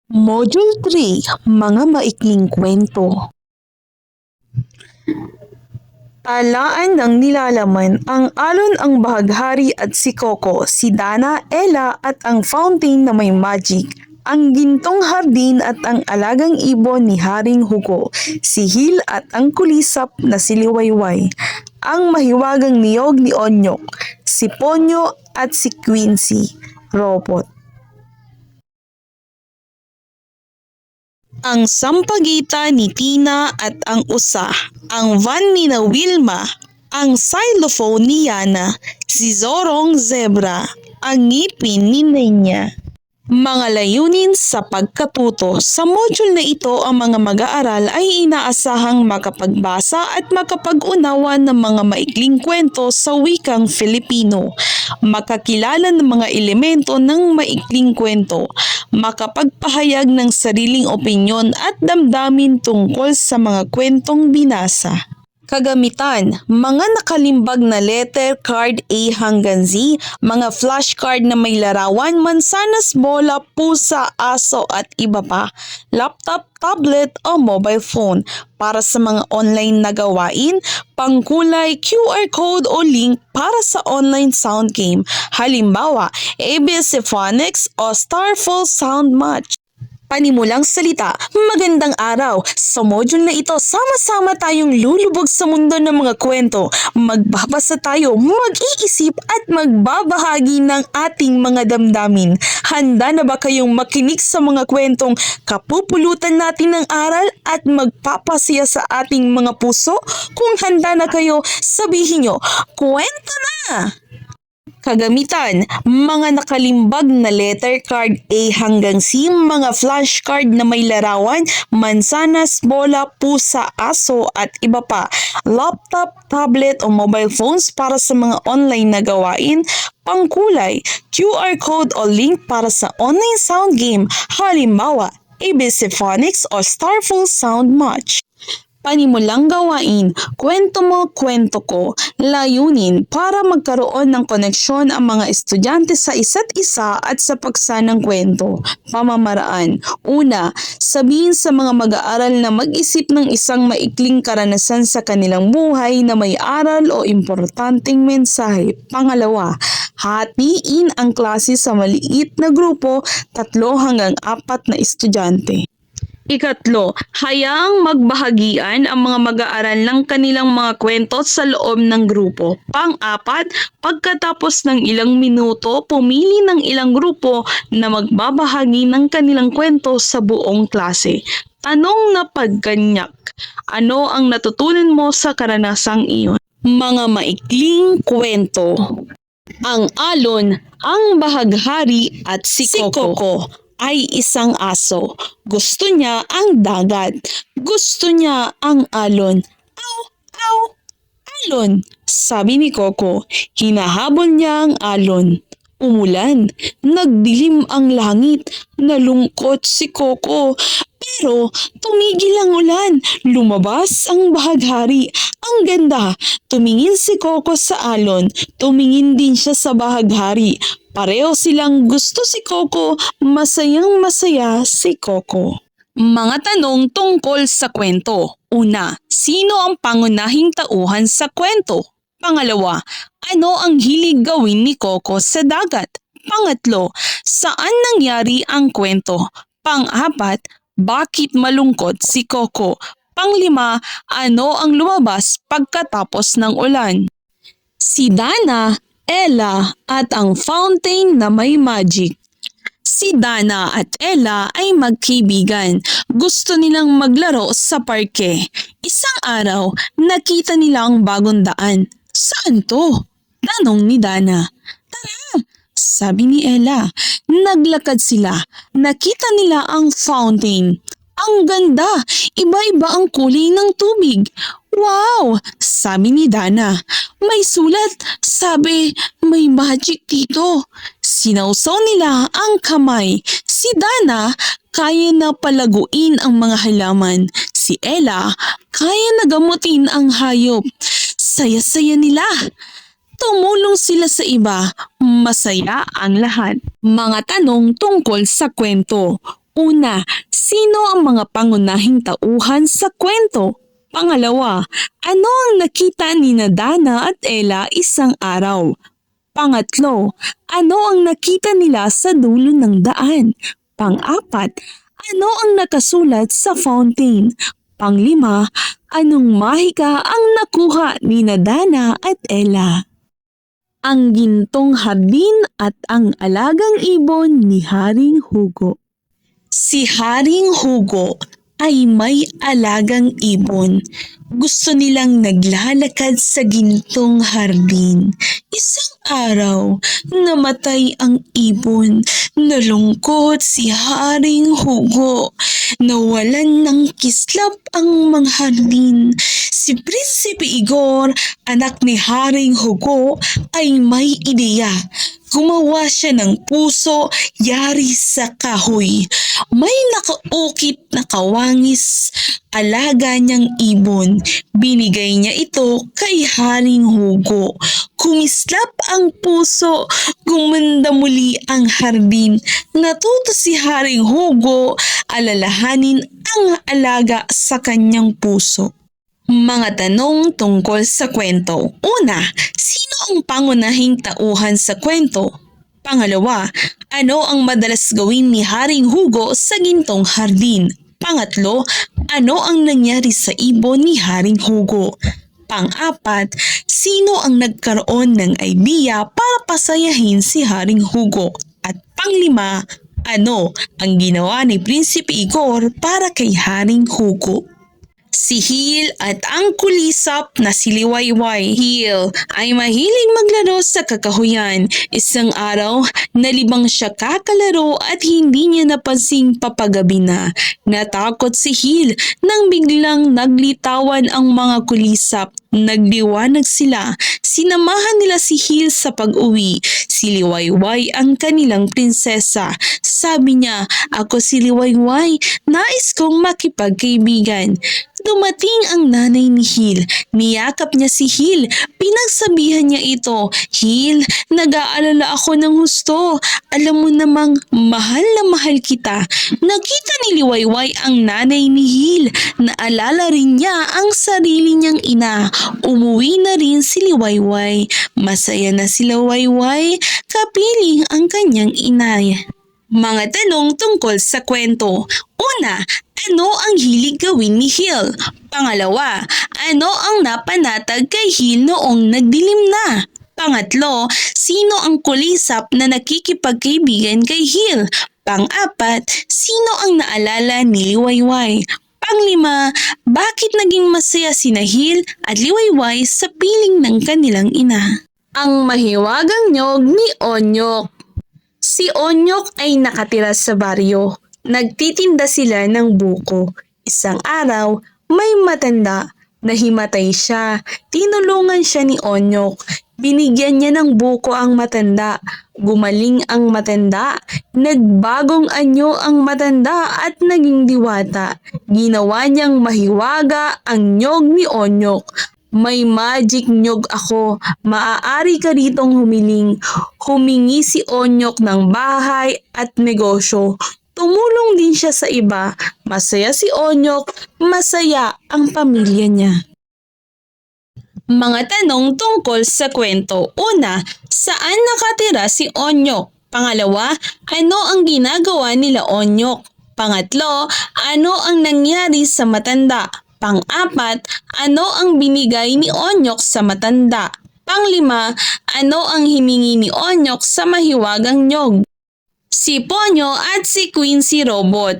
Module 3, Mga Maikling Kwento. Talaan ng nilalaman ang alon ang bahaghari at si Coco, si Dana, Ella at ang fountain na may magic, ang gintong hardin at ang alagang ibon ni Haring Hugo, si Hil at ang kulisap na si Liwayway, ang mahiwagang niyog ni Onyok, si Ponyo at si Quincy, robot. Ang sampagitan ni Tina at ang usa, ang van ni na Wilma, ang xylophone ni Yana, si Zorong zebra, ang ngipin ni Nenya. Mga layunin sa pagkatuto. Sa module na ito, ang mga mag-aaral ay inaasahang makapagbasa at makapag-unawa ng mga maikling kwento sa wikang Filipino, makakilala ng mga elemento ng maikling kwento, makapagpahayag ng sariling opinyon at damdamin tungkol sa mga kwentong binasa. Kagamitan, mga nakalimbag na letter card A hanggang Z, mga flashcard na may larawan, mansanas, bola, pusa, aso at iba pa, laptop, tablet o mobile phone. Para sa mga online na gawain, pangkulay, QR code o link para sa online sound game. Halimbawa, ABS Phonics o Starfall Sound Match. Panimulang salita, magandang araw! Sa module na ito, sama-sama tayong lulubog sa mundo ng mga kwento. Magbabasa tayo, mag-iisip at magbabahagi ng ating mga damdamin. Handa na ba kayong makinig sa mga kwentong kapupulutan natin ng aral at magpapasaya sa ating mga puso? Kung handa na kayo, sabihin nyo, kwento na! Kagamitan, mga nakalimbag na letter card A hanggang C, mga flashcard na may larawan, mansanas, bola, pusa, aso at iba pa, laptop, tablet o mobile phones para sa mga online na gawain, pangkulay, QR code o link para sa online sound game, halimbawa, ABC Phonics o Starfall Sound Match. Panimulang gawain, kwento mo, kwento ko, layunin para magkaroon ng koneksyon ang mga estudyante sa isa't isa at sa paksa ng kwento. Pamamaraan, una, sabihin sa mga mag-aaral na mag-isip ng isang maikling karanasan sa kanilang buhay na may aral o importanteng mensahe. Pangalawa, hatiin ang klase sa maliit na grupo, 3 hanggang 4 na estudyante. Ikatlo, hayaang magbahagian ang mga mag-aaral ng kanilang mga kwento sa loob ng grupo. Pang-apat, pagkatapos ng ilang minuto, pumili ng ilang grupo na magbabahagi ng kanilang kwento sa buong klase. Tanong na pagganyak, ano ang natutunan mo sa karanasang iyon? Mga maikling kwento. Ang alon, ang bahaghari at si Coco ay isang aso. Gusto niya ang dagat. Gusto niya ang alon. Aw, aw, alon, sabi ni Coco. Hinahabol niya ang alon. Umulan, nagdilim ang langit, nalungkot si Coco. Pero tumigil ang ulan, lumabas ang bahaghari. Ang ganda, tumingin si Coco sa alon, tumingin din siya sa bahaghari. Pareho silang gusto si Coco, masayang masaya si Coco. Mga tanong tungkol sa kwento. Una, sino ang pangunahing tauhan sa kwento? Pangalawa, ano ang hilig gawin ni Coco sa dagat? Pangatlo, saan nangyari ang kwento? Pang-apat, bakit malungkot si Coco? Panglima, ano ang lumabas pagkatapos ng ulan? Si Dana, Ella at ang fountain na may magic. Si Dana at Ella ay magkaibigan. Gusto nilang maglaro sa parke. Isang araw, nakita nila ang bagong daan. Saan to? Tanong ni Dana. Tara, sabi ni Ella. Naglakad sila. Nakita nila ang fountain. Ang ganda! Iba-iba ang kulay ng tubig. Wow! Sabi ni Dana. May sulat. Sabi, may magic dito. Sinawsaw nila ang kamay. Si Dana, kaya na palaguin ang mga halaman. Si Ella, kaya na gamutin ang hayop. Saya-saya nila. Tumulong sila sa iba. Masaya ang lahat. Mga tanong tungkol sa kwento. Una, sino ang mga pangunahing tauhan sa kwento? Pangalawa, ano ang nakita ni Dana at Ella isang araw? Pangatlo, ano ang nakita nila sa dulo ng daan? Pang-apat, ano ang nakasulat sa fountain? Panglima, anong mahika ang nakuha ni Dana at Ella? Ang Gintong Hardin at ang Alagang Ibon ni Haring Hugo. Si Haring Hugo ay may alagang ibon. Gusto nilang naglalakad sa gintong hardin. Isang araw, namatay ang ibon. Nalungkot si Haring Hugo. Nawalan ng kislap ang mga hardin. Si Prinsipe Igor, anak ni Haring Hugo, ay may ideya. Gumawa siya ng puso yari sa kahoy. May nakaukit na kawangis, alaga niyang ibon. Binigay niya ito kay Haring Hugo. Kumislap ang puso, gumanda muli ang hardin. Natuto si Haring Hugo alalahanin ang alaga sa kanyang puso. Mga tanong tungkol sa kwento. Una, sino ang pangunahing tauhan sa kwento? Pangalawa, ano ang madalas gawin ni Haring Hugo sa gintong hardin? Pangatlo, ano ang nangyari sa ibon ni Haring Hugo? Pang-apat, sino ang nagkaroon ng idea para pasayahin si Haring Hugo? At panglima, ano ang ginawa ni Prinsipe Igor para kay Haring Hugo? Si Hill at ang kulisap na si Liwayway. Hill ay mahilig maglaro sa kakahuyan. Isang araw, nalibang siya kakalaro at hindi niya napansing papagabi na. Natakot si Hill nang biglang naglitawan ang mga kulisap. Nagliwanag sila. Sinamahan nila si Hill sa pag-uwi. Si Liwayway ang kanilang prinsesa. Sabi niya, ako si Liwayway, nais kong makipagkaibigan. Dumating ang nanay ni Hill. Niyakap niya si Hill. Pinagsabihan niya ito, Hill, nag-aalala ako ng husto. Alam mo namang mahal na mahal kita. Nakita ni Liwayway ang nanay ni Hill. Naalala rin niya ang sarili niyang ina. Umuwi na rin si Liwayway. Masaya na si Liwayway. Kapiling ang kanyang inay. Mga tanong tungkol sa kwento. Una, ano ang hilig gawin ni Hill? Pangalawa, ano ang napanatag kay Hill noong nagdilim na? Pangatlo, sino ang kulisap na nakikipagkaibigan kay Hill? Pang-apat, sino ang naalala ni Liwayway? Panglima, bakit naging masaya sina Hill at Liwayway sa piling ng kanilang ina? Ang mahiwagang nyog ni Onyok. Si Onyok ay nakatira sa baryo. Nagtitinda sila ng buko. Isang araw, may matanda. Nahimatay siya. Tinulungan siya ni Onyok. Binigyan niya ng buko ang matanda. Gumaling ang matanda. Nagbagong anyo ang matanda at naging diwata. Ginawa niyang mahiwaga ang nyog ni Onyok. May magic nyog ako. Maaari ka ritong humiling. Humingi si Onyok ng bahay at negosyo. Tumulong din siya sa iba. Masaya si Onyok, masaya ang pamilya niya. Mga tanong tungkol sa kwento. Una, saan nakatira si Onyok? Pangalawa, ano ang ginagawa nila Onyok? Pangatlo, ano ang nangyari sa matanda? Pang-apat, ano ang binigay ni Onyok sa matanda? Panglima, ano ang hiningi ni Onyok sa mahiwagang nyog? Si Ponyo at si Quincy Robot.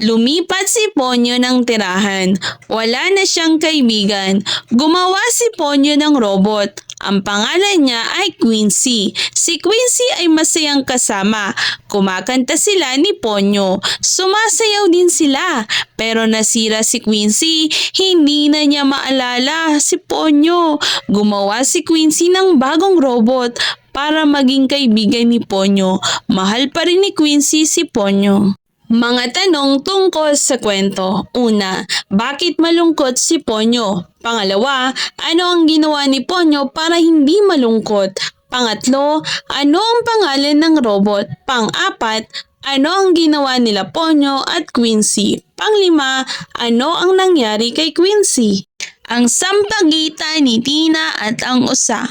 Lumipat si Ponyo ng tirahan. Wala na siyang kaibigan. Gumawa si Ponyo ng robot. Ang pangalan niya ay Quincy. Si Quincy ay masayang kasama. Kumakanta sila ni Ponyo. Sumasayaw din sila. Pero nasira si Quincy. Hindi na niya maalala si Ponyo. Gumawa si Quincy ng bagong robot para maging kaibigan ni Ponyo. Mahal pa rin ni Quincy si Ponyo. Mga tanong tungkol sa kwento. Una, bakit malungkot si Ponyo? Pangalawa, ano ang ginawa ni Ponyo para hindi malungkot? Pangatlo, ano ang pangalan ng robot? Pang-apat, Ano ang ginawa nila Ponyo at Quincy? Panglima, ano ang nangyari kay Quincy? Ang sampagitan ni Tina at ang usa.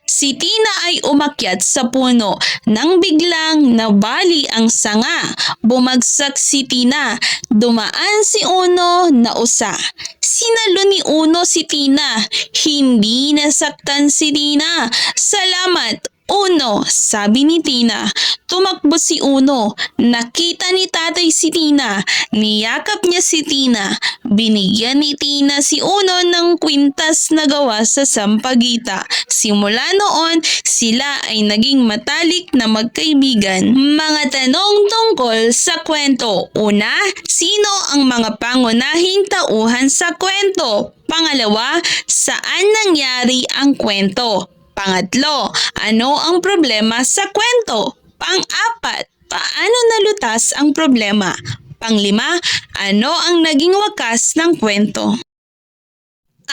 Si Tina ay umakyat sa puno nang biglang nabali ang sanga. Bumagsak si Tina. Dumaan si Uno na usa. Sinalo ni Uno si Tina. Hindi nasaktan si Tina. Salamat, Uno, sabi ni Tina. Tumakbo si Uno. Nakita ni tatay si Tina. Niyakap niya si Tina. Binigyan ni Tina si Uno ng kwintas na gawa sa sampagita. Simula noon, sila ay naging matalik na magkaibigan. Mga tanong tungkol sa kwento. Una, sino ang mga pangunahing tauhan sa kwento? Pangalawa, saan nangyari ang kwento? Pangatlo, ano ang problema sa kwento? Pang-apat, paano nalutas ang problema? Panglima, ano ang naging wakas ng kwento?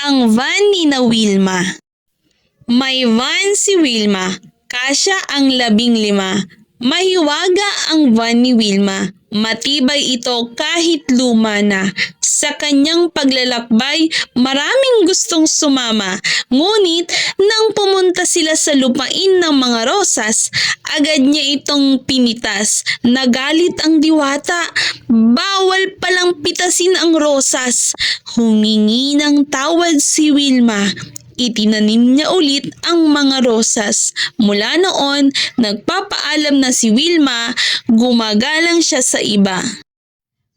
Ang van ni na Wilma. May van si Wilma, kasya ang 15. Mahiwaga ang van ni Wilma. Matibay ito kahit luma na. Sa kanyang paglalakbay, maraming gustong sumama. Ngunit nang pumunta sila sa lupain ng mga rosas, agad niya itong pinitas. Nagalit ang diwata. Bawal palang pitasin ang rosas. Humingi ng tawad si Wilma. Itinanim niya ulit ang mga rosas. Mula noon, nagpapaalam na si Wilma, gumagalang siya sa iba.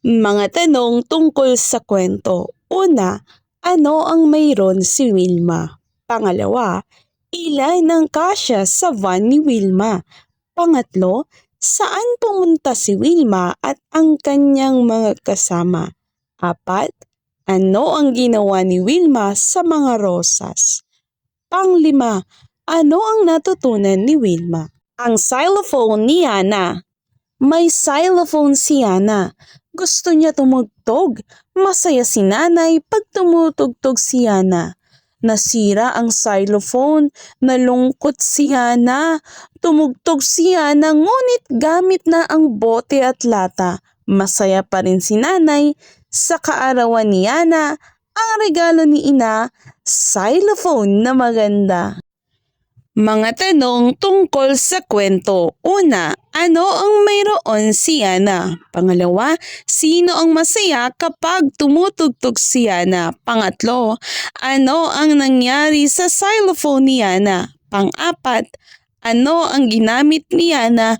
Mga tanong tungkol sa kwento. Una, ano ang mayroon si Wilma? Pangalawa, ilan ang kasya sa van ni Wilma? Pangatlo, saan pumunta si Wilma at ang kanyang mga kasama? Apat, ano ang ginawa ni Wilma sa mga rosas? Panglima, ano ang natutunan ni Wilma? Ang xylophone ni Yana. May xylophone si Yana. Gusto niya tumugtog. Masaya si nanay pag tumutugtog si Yana. Nasira ang xylophone. Nalungkot si Yana. Tumugtog si Yana ngunit gamit na ang bote at lata. Masaya pa rin si nanay. Sa kaarawan ni Yana, ang regalo ni Ina, xylophone na maganda. Mga tanong tungkol sa kwento. Una, ano ang mayroon si Yana? Pangalawa, sino ang masaya kapag tumutugtog si Yana? Pangatlo, ano ang nangyari sa xylophone ni Yana? Pang-apat, ano ang ginamit ni Yana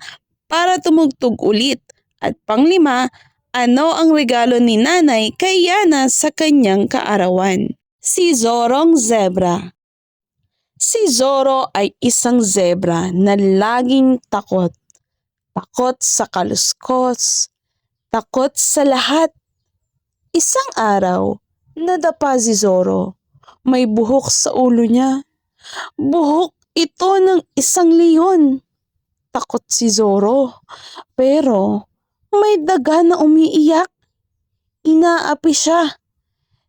para tumugtog ulit? At panglima, ano ang regalo ni nanay kay Yana sa kanyang kaarawan? Si Zorong Zebra. Si Zoro ay isang zebra na laging takot. Takot sa kaluskos, takot sa lahat. Isang araw, nadapa si Zoro. May buhok sa ulo niya. Buhok ito ng isang leon. Takot si Zoro. Pero may daga na umiiyak. Inaapi siya.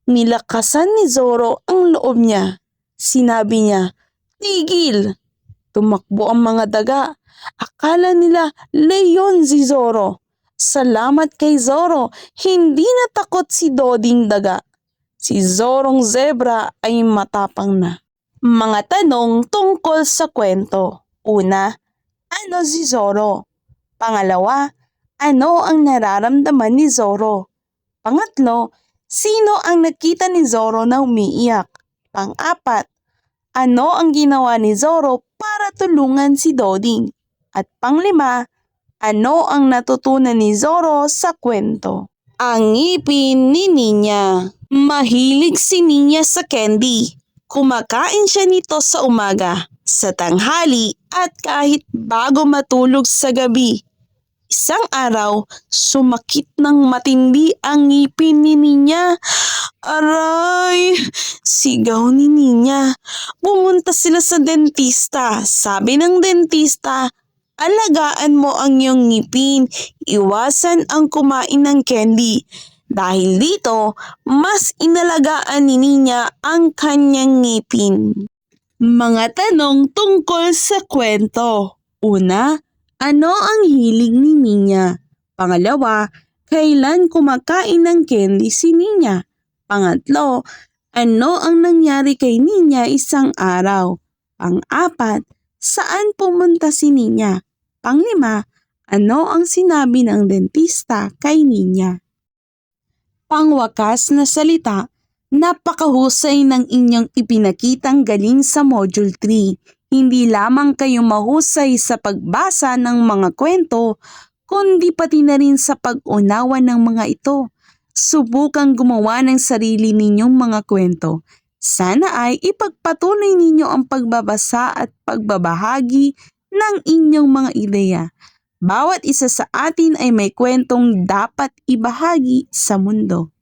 Nilakasan ni Zoro ang loob niya. Sinabi niya, "Tigil!" Tumakbo ang mga daga. Akala nila leon si Zoro. Salamat kay Zoro, hindi natakot si Doding daga. Si Zorong Zebra ay matapang na. Mga tanong tungkol sa kwento. Una, ano si Zoro? Pangalawa, ano ang nararamdaman ni Zoro? Pangatlo, sino ang nakita ni Zoro na umiiyak? Pang-apat, ano ang ginawa ni Zoro para tulungan si Doding? At panglima, ano ang natutunan ni Zoro sa kwento? Ang ngipin ni Ninya. Mahilig si Ninya sa candy. Kumakain siya nito sa umaga, sa tanghali at kahit bago matulog sa gabi. Isang araw, sumakit ng matindi ang ngipin ni Ninya. Aray! Sigaw ni Ninya. Pumunta sila sa dentista. Sabi ng dentista, alagaan mo ang iyong ngipin. Iwasan ang kumain ng candy. Dahil dito, mas inalagaan ni Ninya ang kanyang ngipin. Mga tanong tungkol sa kwento. Una, Ano ang hilig ni Ninya? Pangalawa, kailan kumakain ng candy si Ninya? Pangatlo, ano ang nangyari kay Ninya isang araw? Pang-apat, saan pumunta si Ninya? Panglima, ano ang sinabi ng dentista kay Ninya? Pangwakas na salita, napakahusay ng inyong ipinakitang galing sa Module 3. Hindi lamang kayo mahusay sa pagbasa ng mga kwento, kundi pati na rin sa pag-unawa ng mga ito. Subukang gumawa ng sarili ninyong mga kwento. Sana ay ipagpatuloy ninyo ang pagbabasa at pagbabahagi ng inyong mga ideya. Bawat isa sa atin ay may kwentong dapat ibahagi sa mundo.